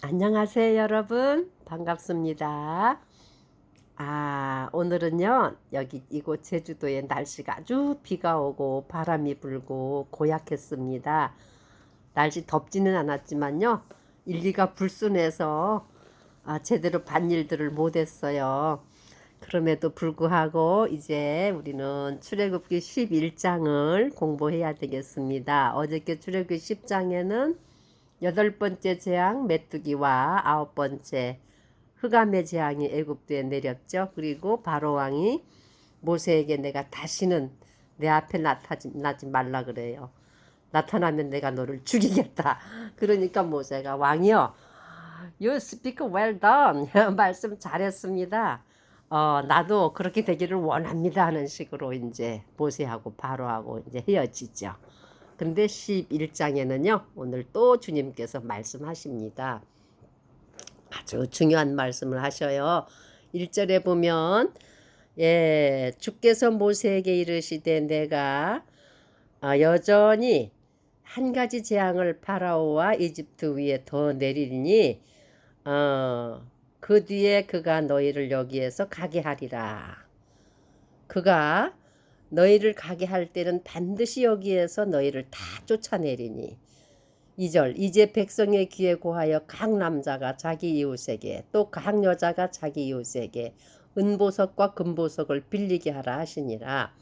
안녕하세요, 여러분. 반갑습니다. 오늘은요, 여기 이곳 제주도의 날씨가 아주 비가 오고 바람이 불고 고약했습니다. 날씨 덥지는 않았지만요, 일기가 불순해서 제대로 밭일들을 못했어요. 그럼에도 불구하고 이제 우리는 출애굽기 11장을 공부해야 되겠습니다. 어저께 출애굽기 10장에는 여덟 번째 재앙 메뚜기와 아홉 번째 흑암의 재앙이 애굽도에 내렸죠. 그리고 바로 왕이 모세에게 내가 다시는 내 앞에 나타나지 말라 그래요. 나타나면 내가 너를 죽이겠다. 그러니까 모세가 왕이여, You speak well done. 말씀 잘했습니다. 나도 그렇게 되기를 원합니다 하는 식으로 이제 모세하고 바로하고 이제 헤어지죠. 근데 11장에는요, 오늘 또 주님께서 말씀하십니다. 아주 중요한 말씀을 하셔요. 1절에 보면, 주께서 모세에게 이르시되 내가 여전히 한 가지 재앙을 파라오와 이집트 위에 더 내리니, 그 뒤에 그가 너희를 여기에서 가게 하리라. 그가 너희를 가게 할 때는 반드시 여기에서 너희를 다 쫓아내리니. 2절 이제 백성의 귀에 고하여 각 남자가 자기 이웃에게 또 각 여자가 자기 이웃에게 은보석과 금보석을 빌리게 하라 하시니라.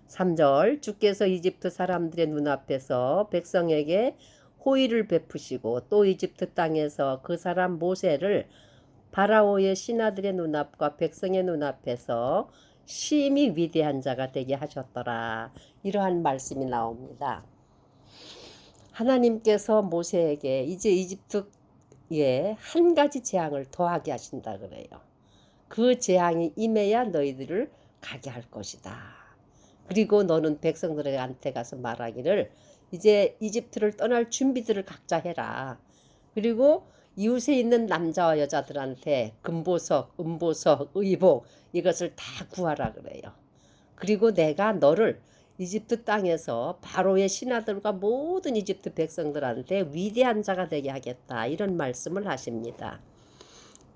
3절 주께서 이집트 사람들의 눈앞에서 백성에게 호의를 베푸시고 또 이집트 땅에서 그 사람 모세를 바라오의 신하들의 눈앞과 백성의 눈앞에서 심히 위대한 자가 되게 하셨더라. 이러한 말씀이 나옵니다. 하나님께서 모세에게 이제 이집트에 한 가지 재앙을 더하게 하신다 그래요. 그 재앙이 임해야 너희들을 가게 할 것이다. 그리고 너는 백성들한테 가서 말하기를 이제 이집트를 떠날 준비들을 각자 해라. 그리고 이웃에 있는 남자와 여자들한테 금보석, 은보석, 의복 이것을 다 구하라 그래요. 그리고 내가 너를 이집트 땅에서 바로의 신하들과 모든 이집트 백성들한테 위대한 자가 되게 하겠다. 이런 말씀을 하십니다.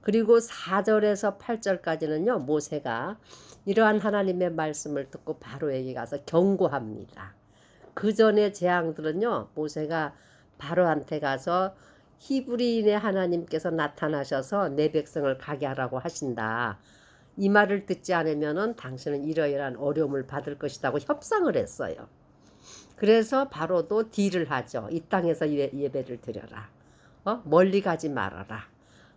그리고 4절에서 8절까지는요. 모세가 이러한 하나님의 말씀을 듣고 바로에게 가서 경고합니다. 그 전에 재앙들은요. 모세가 바로한테 가서 히브리인의 하나님께서 나타나셔서 내 백성을 가게 하라고 하신다. 이 말을 듣지 않으면은 당신은 이러이러한 어려움을 받을 것이라고 협상을 했어요. 그래서 바로도 딜을 하죠. 이 땅에서 예배를 드려라. 멀리 가지 말아라.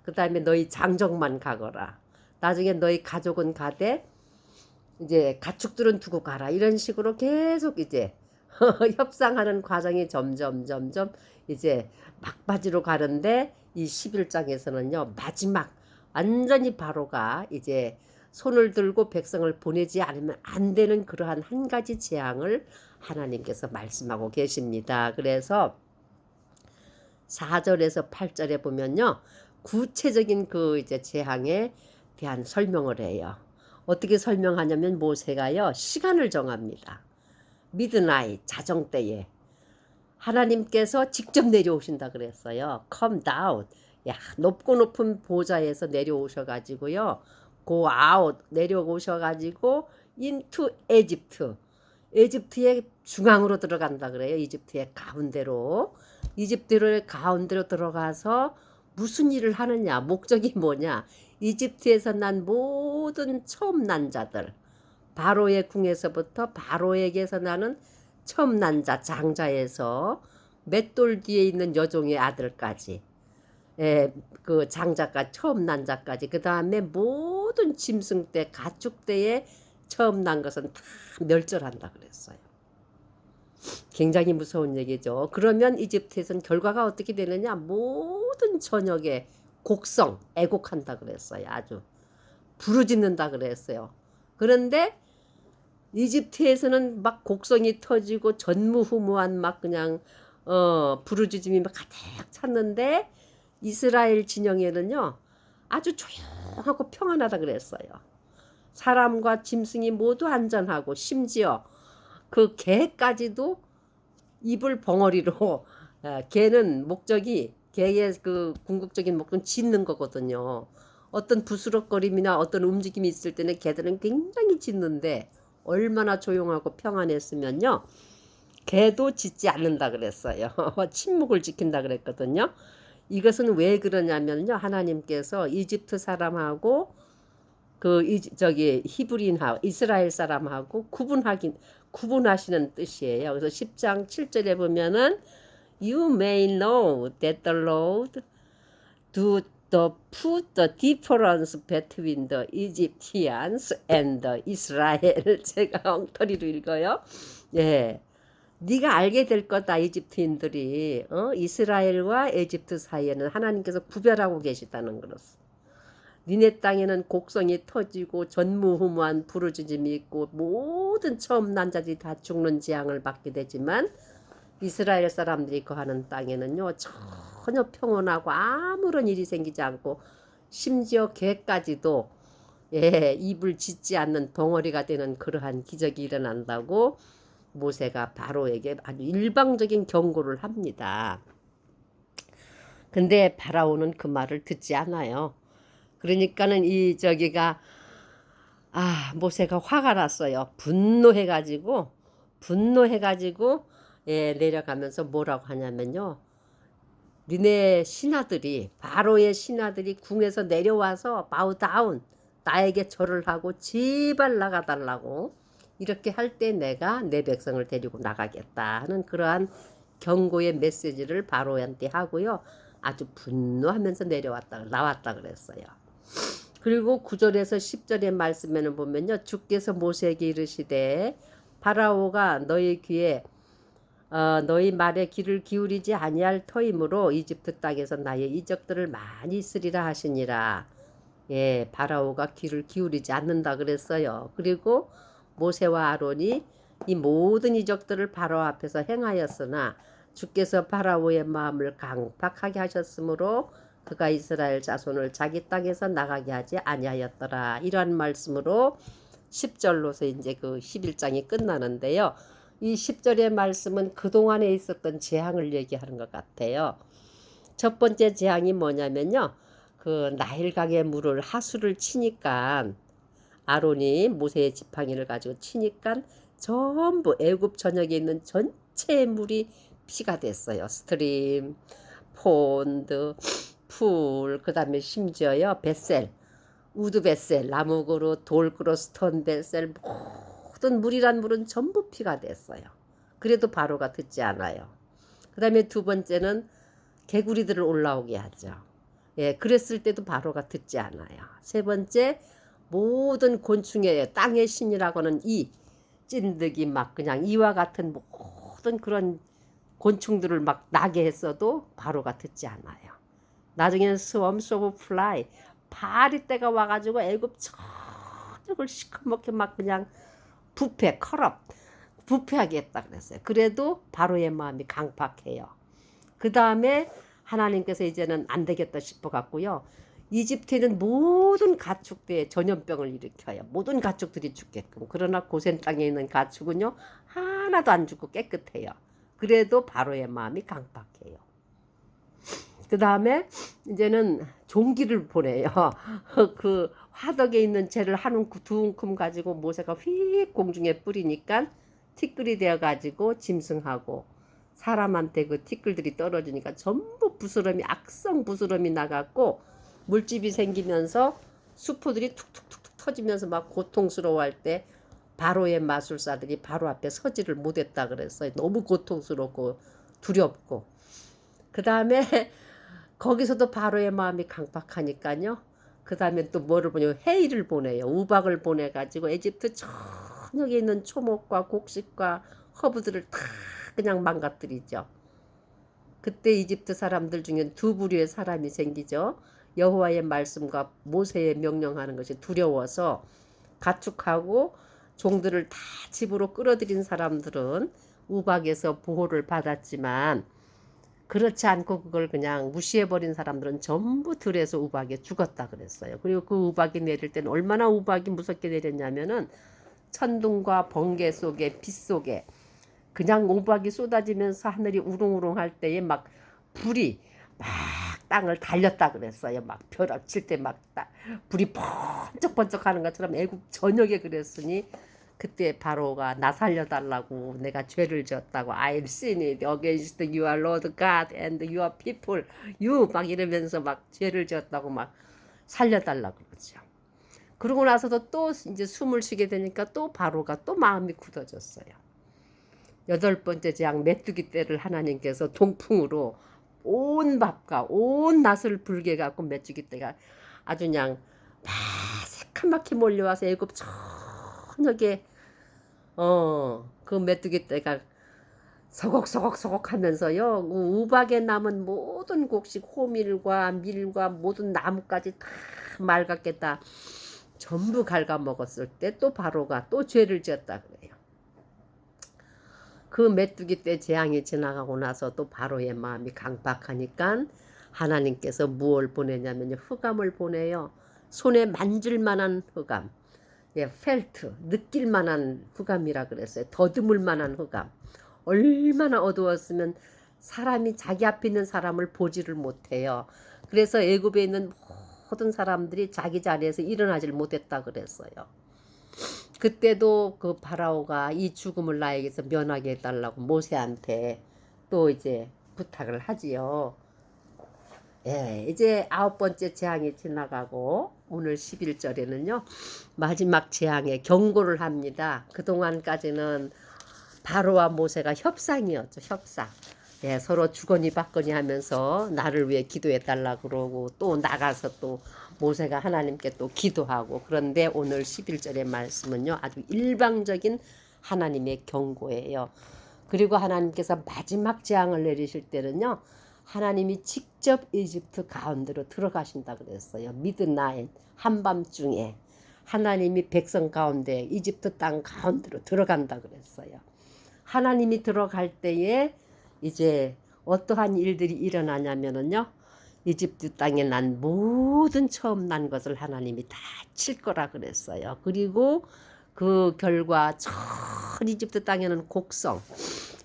그 다음에 너희 장정만 가거라. 나중에 너희 가족은 가되 이제 가축들은 두고 가라. 이런 식으로 계속 이제 협상하는 과정이 점점 이제 막바지로 가는데 이 11장에서는요. 마지막 완전히 바로가 이제 손을 들고 백성을 보내지 않으면 안 되는 그러한 한 가지 재앙을 하나님께서 말씀하고 계십니다. 그래서 4절에서 8절에 보면요. 구체적인 그 이제 재앙에 대한 설명을 해요. 어떻게 설명하냐면 모세가요. 시간을 정합니다. 미드나잇 자정때에 하나님께서 직접 내려오신다 그랬어요. Come down. 야, 높고 높은 보좌에서 내려오셔가지고요. Go out 내려오셔가지고 into Egypt. 이집트의 중앙으로 들어간다 그래요. 이집트의 가운데로. 이집트의 가운데로 들어가서 무슨 일을 하느냐. 목적이 뭐냐. 이집트에서 난 모든 처음 난 자들. 바로의 궁에서부터 바로에게서 나는 처음 난 자, 장자에서 맷돌 뒤에 있는 여종의 아들까지. 그 장자까지 처음 난 자까지 그 다음에 모든 짐승 떼 가축 떼에 처음 난 것은 다 멸절한다 그랬어요. 굉장히 무서운 얘기죠. 그러면 이집트에서는 결과가 어떻게 되느냐. 모든 전역에 곡성 애곡한다 그랬어요. 아주 부르짖는다 그랬어요. 그런데 이집트에서는 막 곡성이 터지고 전무후무한 막 그냥 부르짖음이 막 가득 찼는데 이스라엘 진영에는요 아주 조용하고 평안하다 그랬어요. 사람과 짐승이 모두 안전하고 심지어 그 개까지도 이불 벙어리로 개는 목적이 개의 그 궁극적인 목표는 짖는 거거든요. 어떤 부스럭거림이나 어떤 움직임이 있을 때는 개들은 굉장히 짖는데 얼마나 조용하고 평안했으면요. 개도 짖지 않는다 그랬어요. 침묵을 지킨다 그랬거든요. 이것은 왜 그러냐면요. 하나님께서 이집트 사람하고 저기 히브리인하고 이스라엘 사람하고 구분하시는 뜻이에요. 그래서 10장 7절에 보면은 You may know that the Lord do the put the difference between the Egyptians and the Israel. 제가 엉터리로 읽어요. 예. 네가 알게 될 거다. 이집트인들이 이스라엘과 에집트 사이에는 하나님께서 구별하고 계시다는 거로서. 니네 땅에는 곡성이 터지고 전무후무한 부르짖음이 있고 모든 처음 난 자들이 다 죽는 재앙을 받게 되지만 이스라엘 사람들이 거하는 땅에는요 전혀 평온하고 아무런 일이 생기지 않고 심지어 개까지도 입을 짓지 않는 덩어리가 되는 그러한 기적이 일어난다고 모세가 바로에게 아주 일방적인 경고를 합니다. 근데 바라오는 그 말을 듣지 않아요. 그러니까는 모세가 화가 났어요. 분노해가지고 내려가면서 뭐라고 하냐면요. 니네 신하들이 바로의 신하들이 궁에서 내려와서 바우 다운 나에게 절을 하고 제발 나가달라고 이렇게 할 때 내가 내 백성을 데리고 나가겠다 하는 그러한 경고의 메시지를 바로한테 하고요. 아주 분노하면서 나왔다 그랬어요. 그리고 9절에서 10절의 말씀에는 보면요. 주께서 모세에게 이르시되 파라오가 너희 말에 귀를 기울이지 아니할 터이므로 이집트 땅에서 나의 이적들을 많이 쓰리라 하시니라. 예, 파라오가 귀를 기울이지 않는다 그랬어요. 그리고 모세와 아론이 이 모든 이적들을 파라오 앞에서 행하였으나 주께서 파라오의 마음을 강팍하게 하셨으므로 그가 이스라엘 자손을 자기 땅에서 나가게 하지 아니하였더라. 이러한 말씀으로 10절로서 이제 그 11장이 끝나는데요. 이 10절의 말씀은 그동안에 있었던 재앙을 얘기하는 것 같아요. 첫 번째 재앙이 뭐냐면요. 그 나일강의 물을 하수를 치니까 아론이 모세의 지팡이를 가지고 치니까 전부 애굽 전역에 있는 전체의 물이 피가 됐어요. 스트림, 폰드, 풀, 그 다음에 심지어요 벳셀, 우드 벳셀, 나무그루, 돌그루, 스톤 벳셀 모든 물이란 물은 전부 피가 됐어요. 그래도 바로가 듣지 않아요. 그 다음에 두 번째는 개구리들을 올라오게 하죠. 예, 그랬을 때도 바로가 듣지 않아요. 세 번째 모든 곤충의 땅의 신이라고는 찐득이 막 그냥 이와 같은 모든 그런 곤충들을 막 나게 했어도 바로가 듣지 않아요. 나중에는 swarms of fly 파리떼가 와가지고 애굽 전역을 시커멓게 막 그냥 부패하게 했다 그랬어요. 그래도 바로의 마음이 강팍해요. 그 다음에 하나님께서 이제는 안 되겠다 싶어 갖고요. 이집트에는 모든 가축들의 전염병을 일으켜요. 모든 가축들이 죽게끔. 그러나 고센 땅에 있는 가축은요. 하나도 안 죽고 깨끗해요. 그래도 바로의 마음이 강팍해요. 그 다음에 이제는 종기를 보내요. 그 화덕에 있는 재를 두 움큼 가지고 모세가 휙 공중에 뿌리니까 티끌이 되어가지고 짐승하고 사람한테 그 티끌들이 떨어지니까 전부 악성 부스럼이 나갔고 물집이 생기면서 수포들이 툭툭툭 터지면서 막 고통스러워할 때 바로의 마술사들이 바로 앞에 서지를 못했다 그랬어요. 너무 고통스럽고 두렵고. 그 다음에 거기서도 바로의 마음이 강팍하니까요. 그 다음에 또 뭐를 보냐면 해일을 보내요. 우박을 보내가지고 에집트 전역에 있는 초목과 곡식과 허브들을 다 그냥 망가뜨리죠. 그때 이집트 사람들 중에 두 부류의 사람이 생기죠. 여호와의 말씀과 모세의 명령하는 것이 두려워서 가축하고 종들을 다 집으로 끌어들인 사람들은 우박에서 보호를 받았지만 그렇지 않고 그걸 그냥 무시해버린 사람들은 전부 들에서 우박에 죽었다 그랬어요. 그리고 그 우박이 내릴 때는 얼마나 우박이 무섭게 내렸냐면은 천둥과 번개 속에 빛 속에 그냥 우박이 쏟아지면서 하늘이 우릉우릉 할 때에 막 불이 막 땅을 달렸다 그랬어요. 막 벼락 칠 때 막 불이 번쩍번쩍 하는 것처럼 애굽 전역에 그랬으니 그때 바로가 나 살려달라고 내가 죄를 지었다고 I've sinned against your Lord God and your people you 막 이러면서 막 죄를 지었다고 막 살려달라고 그러죠. 그러고 나서도 또 이제 숨을 쉬게 되니까 또 바로가 또 마음이 굳어졌어요. 여덟 번째 재앙 메뚜기 떼를 하나님께서 동풍으로 온 밥과 온 낫을 불게 갖고 메뚜기 떼가 아주 그냥 막 새카맣게 몰려와서 애굽 전역에 그 메뚜기 떼가 서걱서걱 하면서요 우박에 남은 모든 곡식 호밀과 밀과 모든 나무까지 다 맑았게 다 전부 갉아먹었을 때 또 바로가 또 죄를 지었다 그래요. 그 메뚜기 때 재앙이 지나가고 나서 또 바로의 마음이 강박하니까 하나님께서 무엇을 보내냐면요 흑암을 보내요. 손에 만질 만한 흑암, 예, 펠트, 느낄 만한 흑암이라 그랬어요. 더듬을 만한 흑암. 얼마나 어두웠으면 사람이 자기 앞에 있는 사람을 보지를 못해요. 그래서 애굽에 있는 모든 사람들이 자기 자리에서 일어나질 못했다 그랬어요. 그때도 그 파라오가 이 죽음을 나에게서 면하게 해달라고 모세한테 또 이제 부탁을 하지요. 예, 이제 9번째 재앙이 지나가고 오늘 11절에는요 마지막 재앙의 경고를 합니다. 그동안까지는 바로와 모세가 협상이었죠. 협상. 예, 서로 주거니 받거니 하면서 나를 위해 기도해 달라 그러고 또 나가서 또 모세가 하나님께 또 기도하고 그런데 오늘 11절의 말씀은요 아주 일방적인 하나님의 경고예요. 그리고 하나님께서 마지막 재앙을 내리실 때는요 하나님이 직접 이집트 가운데로 들어가신다 그랬어요. 미드나잇 한밤중에 하나님이 백성 가운데 이집트 땅 가운데로 들어간다 그랬어요. 하나님이 들어갈 때에 이제 어떠한 일들이 일어나냐면은요 이집트 땅에 난 모든 처음 난 것을 하나님이 다 칠 거라 그랬어요. 그리고 그 결과 전 이집트 땅에는 곡성,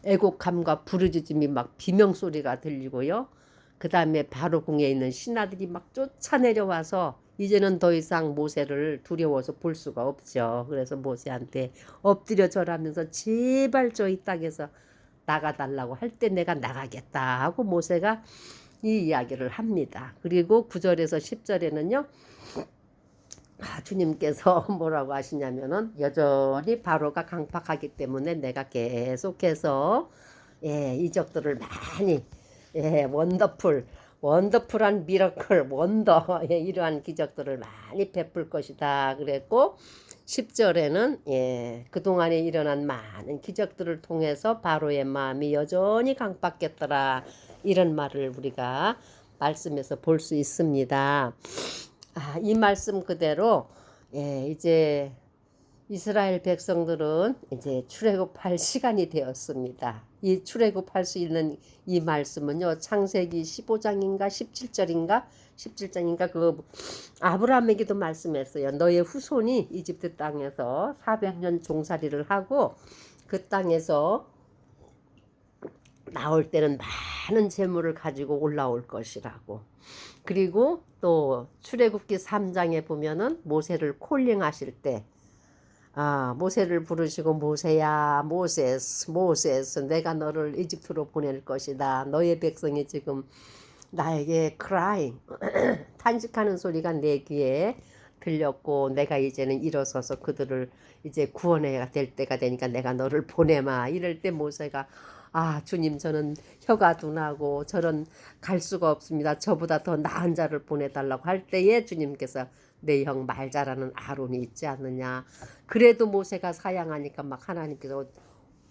애곡함과 부르짖음이 막 비명소리가 들리고요. 그 다음에 바로 궁에 있는 신하들이 막 쫓아내려와서 이제는 더 이상 모세를 두려워서 볼 수가 없죠. 그래서 모세한테 엎드려 절하면서 제발 저 이 땅에서 나가달라고 할 때 내가 나가겠다 하고 모세가 이 이야기를 합니다. 그리고 9절에서 10절에는요. 주님께서 뭐라고 하시냐면은 여전히 바로가 강팍하기 때문에 내가 계속해서 이적들을 많이 원더풀한 미러클 원더 이러한 기적들을 많이 베풀 것이다 그랬고 10절에는 그동안에 일어난 많은 기적들을 통해서 바로의 마음이 여전히 강팍했더라 이런 말을 우리가 말씀에서 볼 수 있습니다. 이 말씀 그대로 이제 이스라엘 백성들은 이제 출애굽할 시간이 되었습니다. 이 출애굽할 수 있는 이 말씀은요. 창세기 15장인가 17장인가 그 아브라함에게도 말씀했어요. 너의 후손이 이집트 땅에서 400년 종살이를 하고 그 땅에서 나올 때는 많은 재물을 가지고 올라올 것이라고. 그리고 또 출애굽기 3장에 보면은 모세를 콜링하실 때 모세를 부르시고 모세야 모세스 내가 너를 이집트로 보낼 것이다. 너의 백성이 지금 나에게 crying 탄식하는 소리가 내 귀에 들렸고 내가 이제는 일어서서 그들을 이제 구원해야 될 때가 되니까 내가 너를 보내마. 이럴 때 모세가 주님 저는 혀가 둔하고 저런 갈 수가 없습니다. 저보다 더 나은 자를 보내달라고 할 때에 주님께서 내 형 말 잘하는 아론이 있지 않느냐. 그래도 모세가 사양하니까 막 하나님께서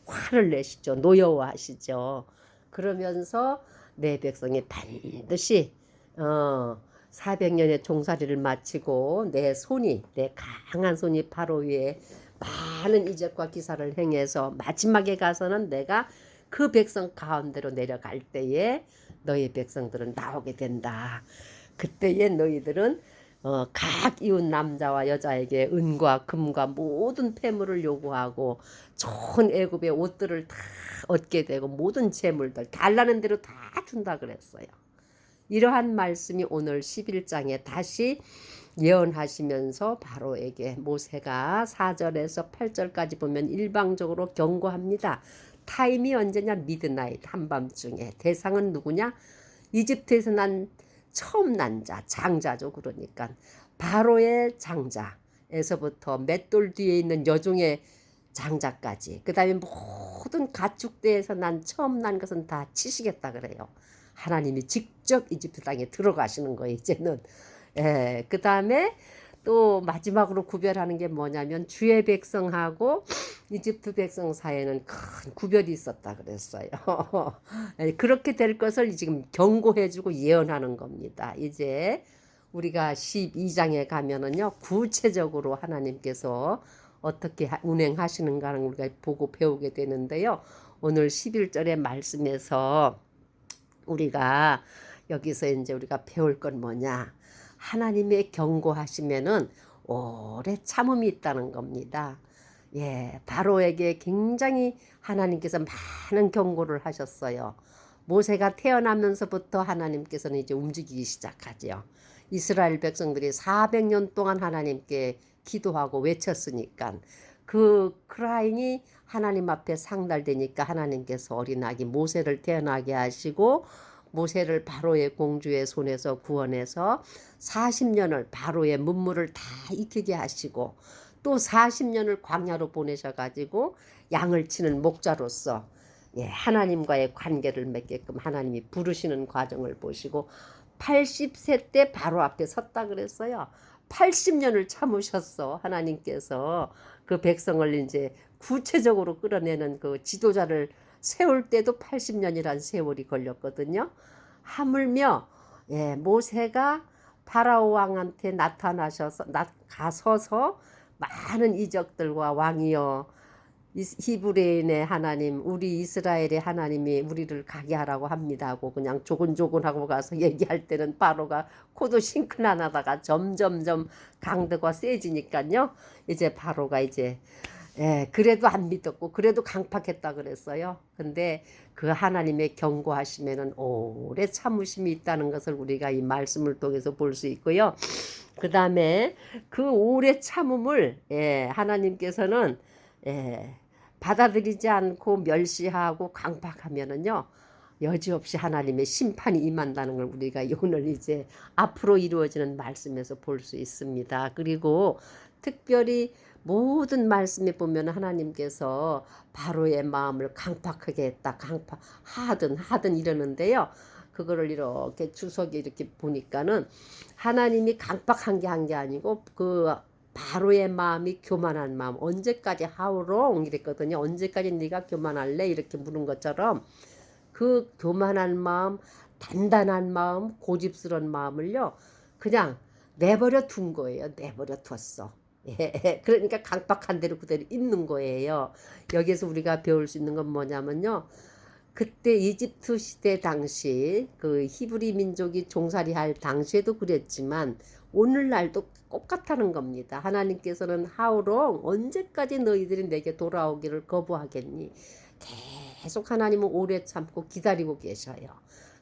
화를 내시죠. 노여워하시죠. 그러면서 내 백성이 반드시 400년의 종살이를 마치고 내 강한 손이 바로 위에 많은 이적과 기사를 행해서 마지막에 가서는 내가 그 백성 가운데로 내려갈 때에 너희 백성들은 나오게 된다. 그때에 너희들은 각 이웃 남자와 여자에게 은과 금과 모든 폐물을 요구하고 좋은 애굽의 옷들을 다 얻게 되고 모든 재물들 달라는 대로 다 준다 그랬어요. 이러한 말씀이 오늘 11장에 다시 예언하시면서 바로에게 모세가 4절에서 8절까지 보면 일방적으로 경고합니다. 타임이 언제냐? 미드나잇, 한밤중에. 대상은 누구냐? 이집트에서 처음 난 자, 장자죠. 그러니까 바로의 장자에서부터 맷돌 뒤에 있는 여종의 장자까지, 그 다음에 모든 가축대에서 처음 난 것은 다 치시겠다 그래요. 하나님이 직접 이집트 땅에 들어가시는 거예요, 이제는. 그 다음에 또 마지막으로 구별하는 게 뭐냐면 주의 백성하고 이집트 백성 사이에는 큰 구별이 있었다 그랬어요. 그렇게 될 것을 지금 경고해주고 예언하는 겁니다. 이제 우리가 12장에 가면은요, 구체적으로 하나님께서 어떻게 운행하시는가를 우리가 보고 배우게 되는데요. 오늘 11절의 말씀에서 우리가 여기서 이제 우리가 배울 건 뭐냐? 하나님의 경고하시면은 오래 참음이 있다는 겁니다. 바로에게 굉장히 하나님께서 많은 경고를 하셨어요. 모세가 태어나면서부터 하나님께서는 이제 움직이기 시작하죠. 이스라엘 백성들이 400년 동안 하나님께 기도하고 외쳤으니까 그 크라잉이 하나님 앞에 상달되니까 하나님께서 어린 아기 모세를 태어나게 하시고 모세를 바로의 공주의 손에서 구원해서 40년을 바로의 문물을 다 익히게 하시고 또 40년을 광야로 보내셔가지고 양을 치는 목자로서 하나님과의 관계를 맺게끔 하나님이 부르시는 과정을 보시고 80세 때 바로 앞에 섰다 그랬어요. 80년을 참으셨어. 하나님께서 그 백성을 이제 구체적으로 끌어내는 그 지도자를 세울 때도 80년이란 세월이 걸렸거든요. 하물며 모세가 파라오 왕한테 가서서 많은 이적들과 왕이여 히브리인의 하나님, 우리 이스라엘의 하나님이 우리를 가게 하라고 합니다 하고 그냥 조곤조곤하고 가서 얘기할 때는 바로가 코도 싱크나 나다가 점점점 강도가 세지니까요. 이제 바로가 이제 그래도 안 믿었고 그래도 강팍했다 그랬어요. 근데 그 하나님의 경고하시면은 오래 참으심이 있다는 것을 우리가 이 말씀을 통해서 볼 수 있고요. 그 다음에 그 오래 참음을 하나님께서는 받아들이지 않고 멸시하고 강팍하면은요, 여지없이 하나님의 심판이 임한다는 걸 우리가 오늘 이제 앞으로 이루어지는 말씀에서 볼 수 있습니다. 그리고 특별히 모든 말씀에 보면 하나님께서 바로의 마음을 강팍하게 했다. 하든 이러는데요. 그거를 이렇게 주석에 이렇게 보니까는 하나님이 강팍한 게 한 게 아니고 그 바로의 마음이 교만한 마음. 언제까지 how long 이랬거든요. 언제까지 네가 교만할래? 이렇게 물은 것처럼 그 교만한 마음, 단단한 마음, 고집스러운 마음을요. 그냥 내버려 둔 거예요. 내버려 뒀어. 그러니까 강박한 대로 그대로 있는 거예요. 여기에서 우리가 배울 수 있는 건 뭐냐면요. 그때 이집트 시대 당시 그 히브리 민족이 종살이할 당시에도 그랬지만 오늘날도 똑같다는 겁니다. 하나님께서는 how long, 언제까지 너희들이 내게 돌아오기를 거부하겠니? 계속 하나님은 오래 참고 기다리고 계셔요.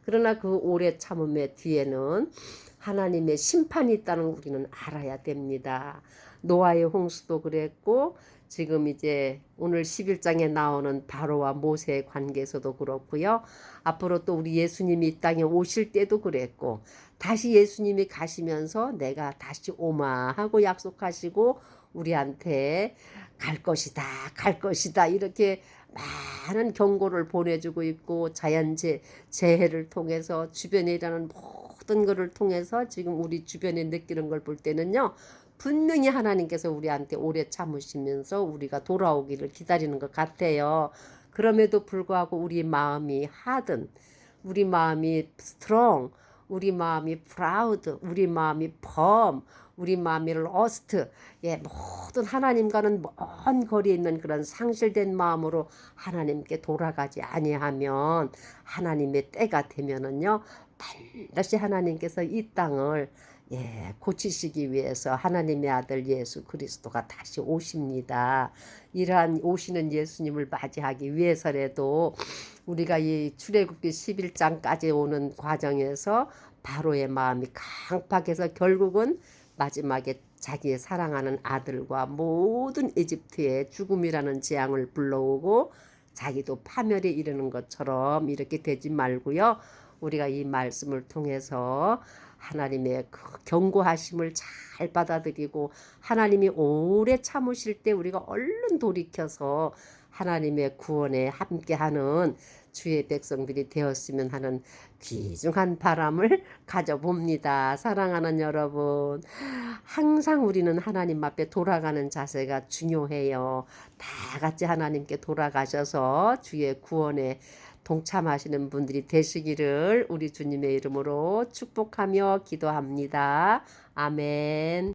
그러나 그 오래 참음의 뒤에는 하나님의 심판이 있다는 걸 우리는 알아야 됩니다. 노아의 홍수도 그랬고 지금 이제 오늘 11장에 나오는 바로와 모세의 관계에서도 그렇고요. 앞으로 또 우리 예수님이 이 땅에 오실 때도 그랬고 다시 예수님이 가시면서 내가 다시 오마 하고 약속하시고 우리한테 갈 것이다 이렇게 많은 경고를 보내주고 있고 자연재해를 통해서 주변에 일어나는 모든 것을 통해서 지금 우리 주변에 느끼는 걸 볼 때는요. 분명히 하나님께서 우리한테 오래 참으시면서 우리가 돌아오기를 기다리는 것 같아요. 그럼에도 불구하고 우리 마음이 하든, 우리 마음이 strong, 우리 마음이 proud, 우리 마음이 firm, 우리 마음이 lost, 모든 하나님과는 먼 거리에 있는 그런 상실된 마음으로 하나님께 돌아가지 아니하면 하나님의 때가 되면은요, 반드시 하나님께서 이 땅을 고치시기 위해서 하나님의 아들 예수 그리스도가 다시 오십니다. 이러한 오시는 예수님을 맞이하기 위해서라도 우리가 이 출애굽기 11장까지 오는 과정에서 바로의 마음이 강팍해서 결국은 마지막에 자기의 사랑하는 아들과 모든 에집트의 죽음이라는 재앙을 불러오고 자기도 파멸에 이르는 것처럼 이렇게 되지 말고요. 우리가 이 말씀을 통해서 하나님의 그 경고하심을 잘 받아들이고 하나님이 오래 참으실 때 우리가 얼른 돌이켜서 하나님의 구원에 함께하는 주의 백성들이 되었으면 하는 귀중한 바람을 가져봅니다. 사랑하는 여러분, 항상 우리는 하나님 앞에 돌아가는 자세가 중요해요. 다 같이 하나님께 돌아가셔서 주의 구원에 동참하시는 분들이 되시기를 우리 주님의 이름으로 축복하며 기도합니다. 아멘.